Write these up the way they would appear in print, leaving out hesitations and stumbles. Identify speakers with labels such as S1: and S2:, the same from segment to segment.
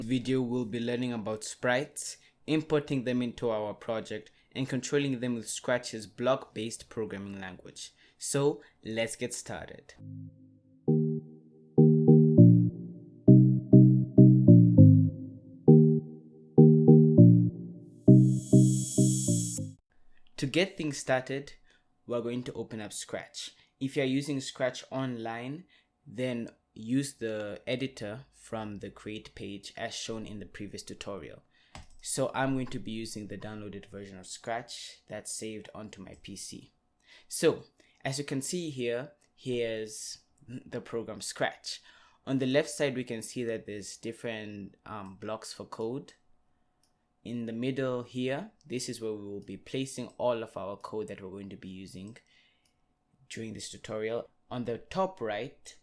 S1: Video we'll be learning about sprites, importing them into our project, and controlling them with Scratch's block-based programming language. So let's get started. To get things started, we're going to open up Scratch. If you're using Scratch online, then use the editor from the create page as shown in the previous tutorial. So I'm going to be using the downloaded version of Scratch that's saved onto my PC. So as you can see here, here's the program Scratch. On the left side, we can see that there's different blocks for code. In the middle here, this is where we will be placing all of our code that we're going to be using during this tutorial. On the top right,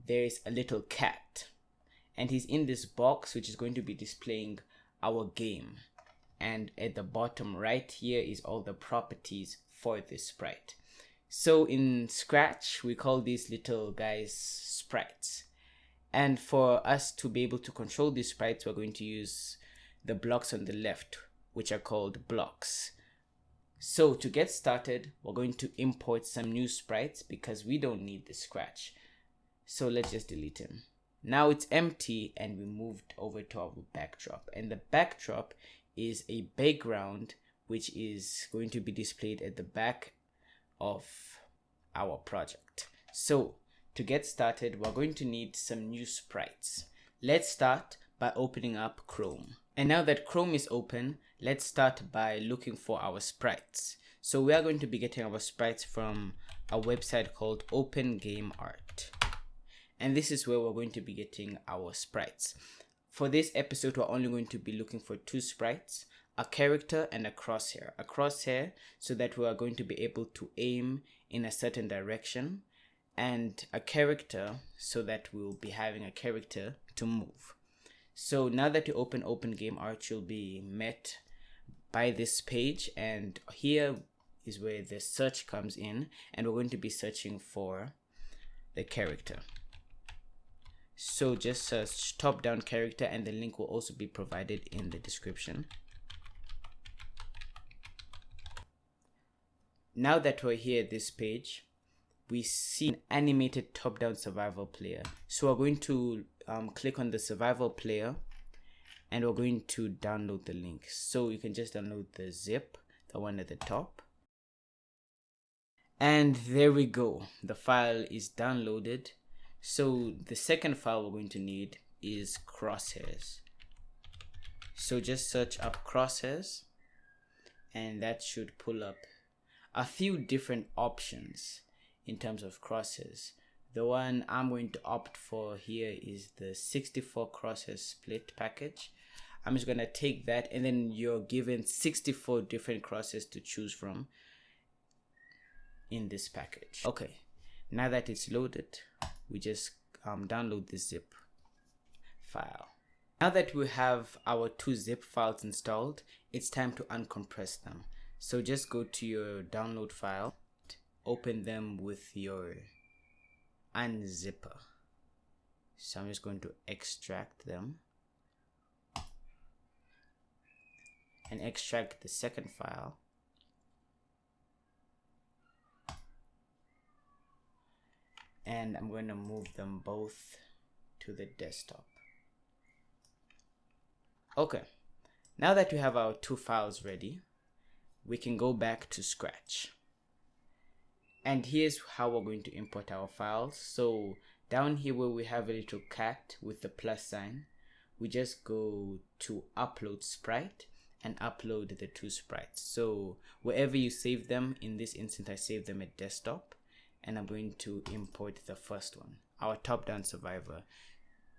S1: there is a little cat, and he's in this box which is going to be displaying our game. And at the bottom right here is all the properties for this sprite. So in Scratch, we call these little guys sprites. And for us to be able to control these sprites, we're going to use the blocks on the left, which are called blocks. So to get started, we're going to import some new sprites because we don't need the Scratch. So let's just delete him. Now it's empty and we moved over to our backdrop. And the backdrop is a background which is going to be displayed at the back of our project. So to get started, we're going to need some new sprites. Let's start by opening up Chrome. And now that Chrome is open, let's start by looking for our sprites. So we are going to be getting our sprites from a website called Open Game Art. And this is where we're going to be getting our sprites. For this episode, we're only going to be looking for two sprites, a character and a crosshair. A crosshair so that we are going to be able to aim in a certain direction, and a character so that we'll be having a character to move. So now that you open Game Art, you'll be met by this page, and here is where the search comes in, and we're going to be searching for the character. So just search top-down character, and the link will also be provided in the description. Now that we're here at this page, we see an animated top-down survival player. So we're going to click on the survival player, and we're going to download the link. So you can just download the zip, the one at the top. And there we go. The file is downloaded. So the second file we're going to need is crosshairs. So just search up crosshairs, and that should pull up a few different options in terms of crosshairs. The one I'm going to opt for here is the 64 crosshair split package. I'm just going to take that, and then you're given 64 different crosshairs to choose from in this package. Okay, now that it's loaded, we just download this zip file. Now that we have our two zip files installed, it's time to uncompress them. So just go to your download file, open them with your unzipper. So I'm just going to extract them and extract the second file. And I'm going to move them both to the desktop. Okay, now that we have our two files ready, we can go back to Scratch. And here's how we're going to import our files. So down here where we have a little cat with the plus sign, we just go to upload sprite and upload the two sprites. So wherever you save them, in this instance I saved them at desktop, and I'm going to import the first one, our top-down survivor.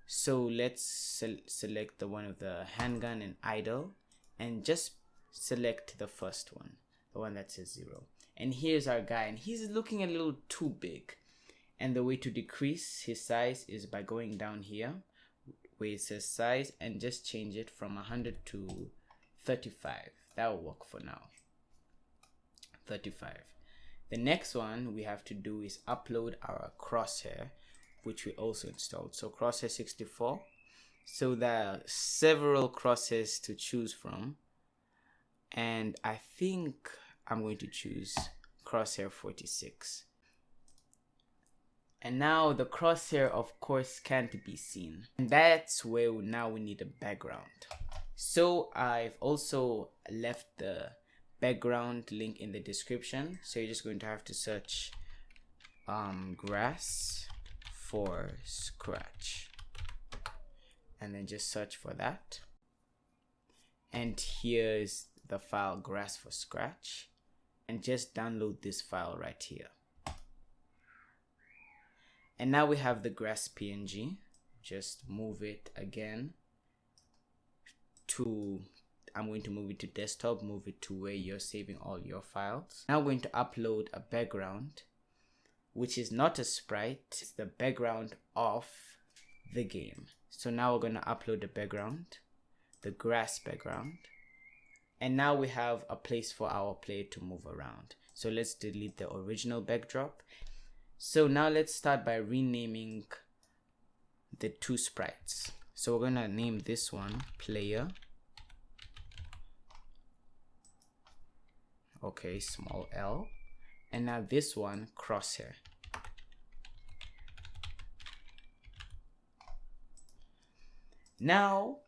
S1: So let's select the one with the handgun and idle, and just select the first one, the one that says 0. And here's our guy, and he's looking a little too big. And the way to decrease his size is by going down here where it says size and just change it from 100 to 35. That will work for now. 35. The next one we have to do is upload our crosshair, which we also installed. So crosshair 64, So there are several crosshairs to choose from, and I think I'm going to choose crosshair 46. And now the crosshair of course can't be seen, and that's where now we need a background. So I've also left the background link in the description, so you're just going to have to search grass for scratch, and then just search for that, and here's the file grass for scratch, and just download this file right here. And now we have the grass PNG. Just move it again to, I'm going to move it to desktop, move it to where you're saving all your files. Now I'm going to upload a background, which is not a sprite, it's the background of the game. So now we're going to upload the background, the grass background, and now we have a place for our player to move around. So let's delete the original backdrop. So now let's start by renaming the two sprites. So we're going to name this one player, okay, small l, and now this one crosshair. Now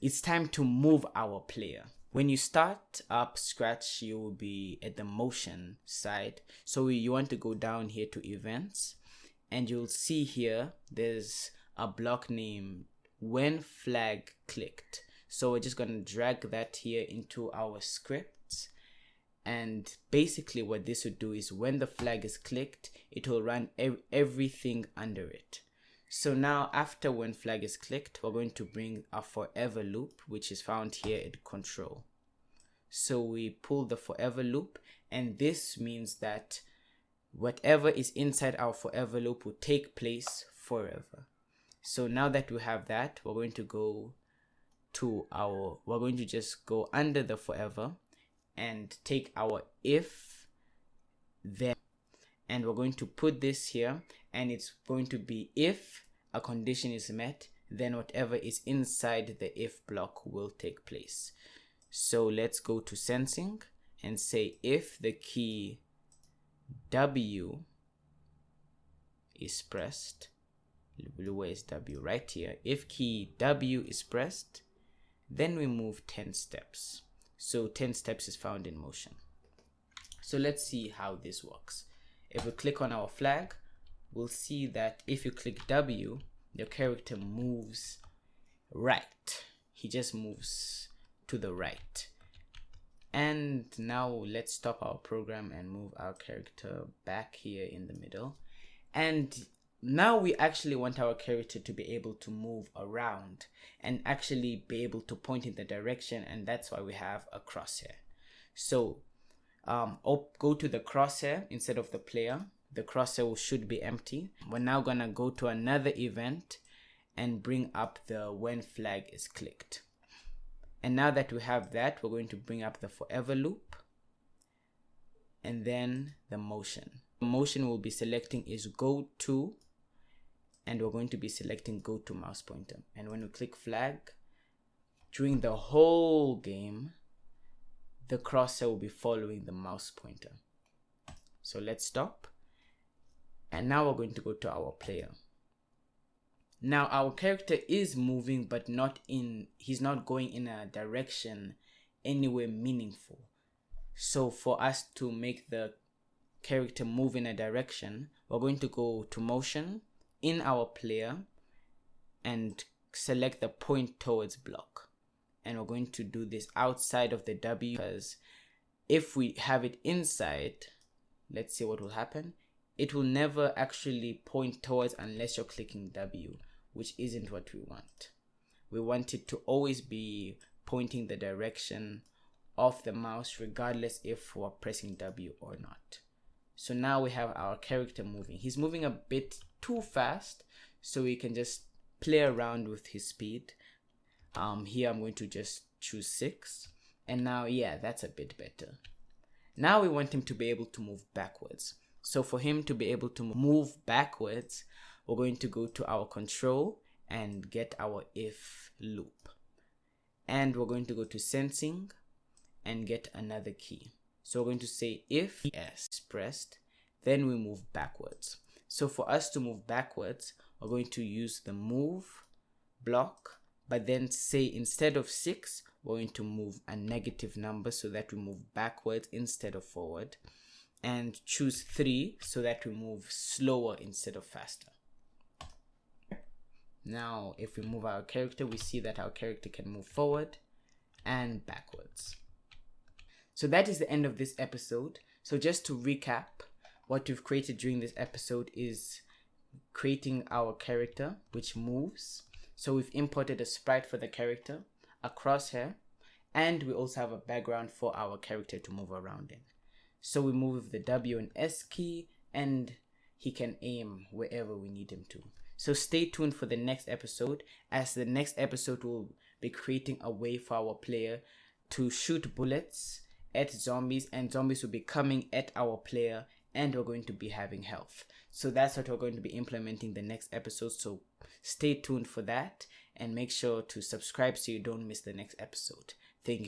S1: it's time to move our player. When you start up Scratch, you will be at the motion side. So you want to go down here to events, and you'll see here there's a block named when flag clicked. So we're just going to drag that here into our scripts, and basically what this would do is when the flag is clicked, it will run everything under it. So now after when flag is clicked, we're going to bring a forever loop, which is found here at control. So we pull the forever loop, and this means that whatever is inside our forever loop will take place forever. So now that we have that, we're going to go to we're going to just go under the forever and take our if then, and we're going to put this here, and it's going to be if a condition is met, then whatever is inside the if block will take place. So let's go to sensing and say if the key W is pressed, where is W? Right here. If key W is pressed, then we move 10 steps. So 10 steps is found in motion. So let's see how this works. If we click on our flag, we'll see that if you click W, your character moves right. He just moves to the right. And now let's stop our program and move our character back here in the middle. And now we actually want our character to be able to move around and actually be able to point in the direction, and that's why we have a crosshair. So go to the crosshair instead of the player. The crosshair should be empty. We're now gonna go to another event and bring up the when flag is clicked. And now that we have that, we're going to bring up the forever loop and then the motion. The motion we'll be selecting is go to, and we're going to be selecting go to mouse pointer. And when we click flag, during the whole game, the crosshair will be following the mouse pointer. So let's stop. And now we're going to go to our player. Now our character is moving, but he's not going in a direction anywhere meaningful. So for us to make the character move in a direction, we're going to go to motion in our player and select the point towards block. And we're going to do this outside of the W, because if we have it inside, let's see what will happen. It will never actually point towards unless you're clicking W, which isn't what we want. We want it to always be pointing the direction of the mouse regardless if we're pressing W or not. So now we have our character moving. He's moving a bit too fast, so we can just play around with his speed. Here I'm going to just choose 6, and now yeah, that's a bit better. Now we want him to be able to move backwards. So for him to be able to move backwards, we're going to go to our control and get our if loop. And we're going to go to sensing and get another key. So we're going to say if s is pressed, then we move backwards. So for us to move backwards, we're going to use the move block, but then say instead of 6, we're going to move a negative number so that we move backwards instead of forward, and choose 3 so that we move slower instead of faster. Now if we move our character, we see that our character can move forward and backwards. So that is the end of this episode. So just to recap, what we've created during this episode is creating our character which moves. So we've imported a sprite for the character, a crosshair, and we also have a background for our character to move around in. So we move the W and S key, and he can aim wherever we need him to. So stay tuned for the next episode, as the next episode will be creating a way for our player to shoot bullets at zombies, and zombies will be coming at our player, and we're going to be having health. So that's what we're going to be implementing the next episode. So stay tuned for that, and make sure to subscribe so you don't miss the next episode.